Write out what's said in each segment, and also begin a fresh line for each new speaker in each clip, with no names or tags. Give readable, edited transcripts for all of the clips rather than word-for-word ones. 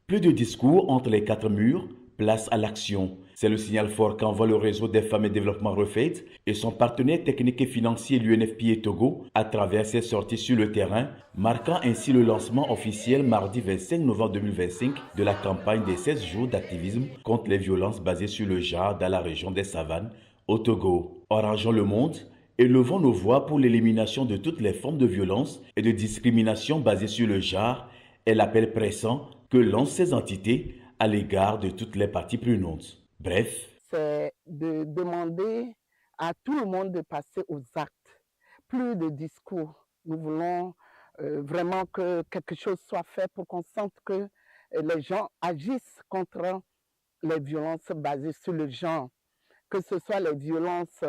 Plus de discours entre les quatre murs, place à l'action. C'est le signal fort qu'envoie le réseau des femmes et développement Refait et son partenaire technique et financier l'UNFPA Togo à travers ses sorties sur le terrain, marquant ainsi le lancement officiel mardi 25 novembre 2025 de la campagne des 16 jours d'activisme contre les violences basées sur le genre dans la région des savanes au Togo. Orangeons le monde, élevons nos voix pour l'élimination de toutes les formes de violence et de discrimination basées sur le genre est l'appel pressant que lancent ces entités à l'égard de toutes les parties prenantes. Bref,
c'est de demander à tout le monde de passer aux actes, plus de discours. Nous voulons vraiment que quelque chose soit fait pour qu'on sente que les gens agissent contre les violences basées sur le genre, que ce soit les violences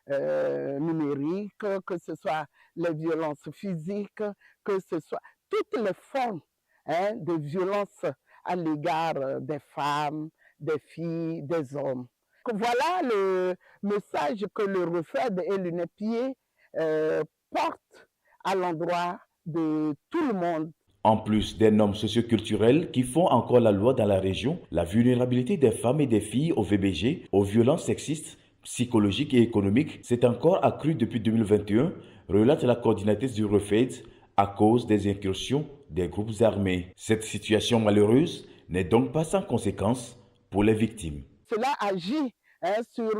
numériques, que ce soit les violences physiques, que ce soit toutes les formes de violence à l'égard des femmes, des filles, des hommes. Voilà le message que le REFED et l'UNEPIE portent à l'endroit de tout le monde.
En plus des normes socioculturelles qui font encore la loi dans la région, la vulnérabilité des femmes et des filles au VBG, aux violences sexistes, psychologiques et économiques s'est encore accrue depuis 2021, relate la coordinatrice du REFED à cause des incursions des groupes armés. Cette situation malheureuse n'est donc pas sans conséquences pour les victimes.
Cela agit sur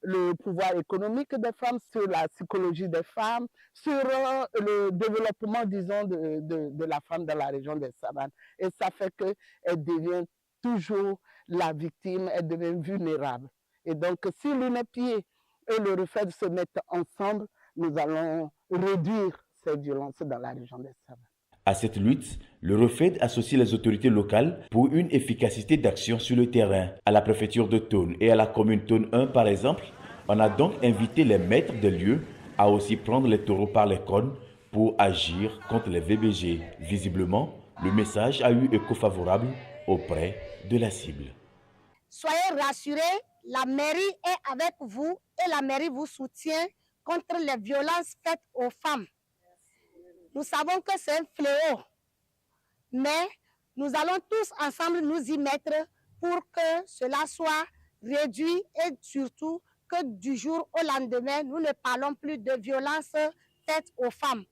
le pouvoir économique des femmes, sur la psychologie des femmes, sur le développement, disons, de la femme dans la région des savanes. Et ça fait qu'elle devient toujours la victime, elle devient vulnérable. Et donc, si l'UNEPIE et le REFED se mettent ensemble, nous allons réduire ces violences dans la région des savanes.
À cette lutte, le REFED associe les autorités locales pour une efficacité d'action sur le terrain. À la préfecture de Thone et à la commune Thone 1 par exemple, on a donc invité les maîtres des lieux à aussi prendre les taureaux par les cornes pour agir contre les VBG. Visiblement, le message a eu écho favorable auprès de la cible.
Soyez rassurés, la mairie est avec vous et la mairie vous soutient contre les violences faites aux femmes. Nous savons que c'est un fléau, mais nous allons tous ensemble nous y mettre pour que cela soit réduit et surtout que du jour au lendemain, nous ne parlons plus de violences faites aux femmes.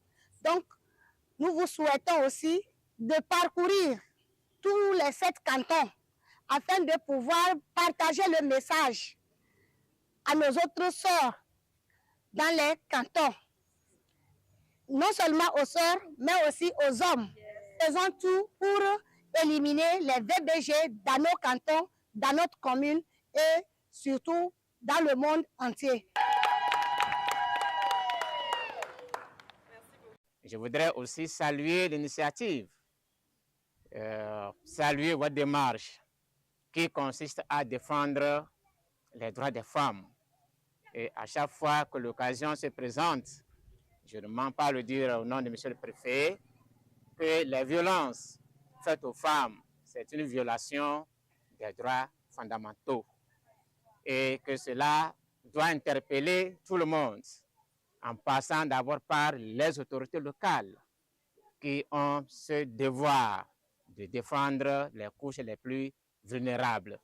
Donc, nous vous souhaitons aussi de parcourir tous les 7 cantons afin de pouvoir partager le message à nos autres sœurs dans les cantons. Non seulement aux sœurs, mais aussi aux hommes. Faisons tout pour éliminer les VBG dans nos cantons, dans notre commune et surtout dans le monde entier.
Je voudrais aussi saluer l'initiative, saluer votre démarche qui consiste à défendre les droits des femmes. Et à chaque fois que l'occasion se présente, je ne mens pas à le dire au nom de monsieur le préfet, que les violences faites aux femmes, c'est une violation des droits fondamentaux et que cela doit interpeller tout le monde en passant d'abord par les autorités locales qui ont ce devoir de défendre les couches les plus vulnérables.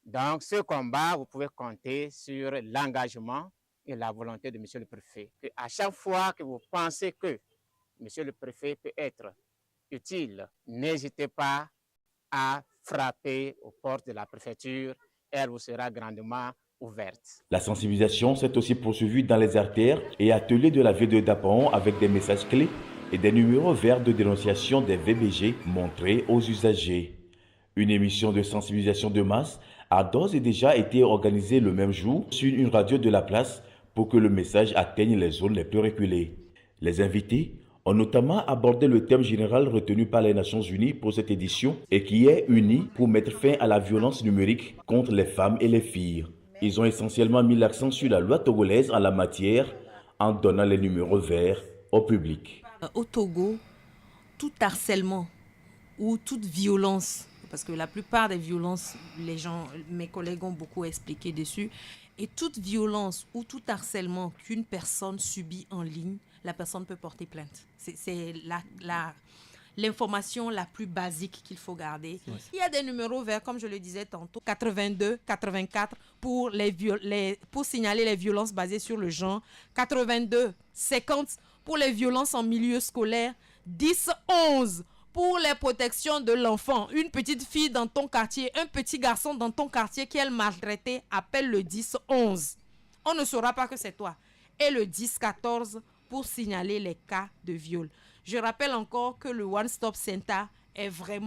Donc, ce combat, vous pouvez compter sur l'engagement et la volonté de monsieur le préfet. Que à chaque fois que vous pensez que monsieur le préfet peut être utile, n'hésitez pas à frapper aux portes de la préfecture. Elle vous sera grandement ouverte.
La sensibilisation s'est aussi poursuivie dans les artères et ateliers de la ville de Dapon avec des messages clés et des numéros verts de dénonciation des VBG montrés aux usagers. Une émission de sensibilisation de masse a d'ores et déjà été organisée le même jour sur une radio de la place pour que le message atteigne les zones les plus reculées. Les invités ont notamment abordé le thème général retenu par les Nations Unies pour cette édition et qui est uni pour mettre fin à la violence numérique contre les femmes et les filles. Ils ont essentiellement mis l'accent sur la loi togolaise en la matière en donnant les numéros verts au public.
Au Togo, tout harcèlement ou toute violence, parce que la plupart des violences, mes collègues ont beaucoup expliqué dessus, et toute violence ou tout harcèlement qu'une personne subit en ligne, la personne peut porter plainte. C'est l'information la plus basique qu'il faut garder. Il y a des numéros verts, comme je le disais tantôt, 82, 84 pour signaler les violences basées sur le genre, 82, 50 pour les violences en milieu scolaire, 10, 11 pour les protections de l'enfant. Une petite fille dans ton quartier, un petit garçon dans ton quartier qui est maltraité, appelle le 10, 11. On ne saura pas que c'est toi. Et le 10, 14 pour signaler les cas de viol. Je rappelle encore que le One Stop Center est vraiment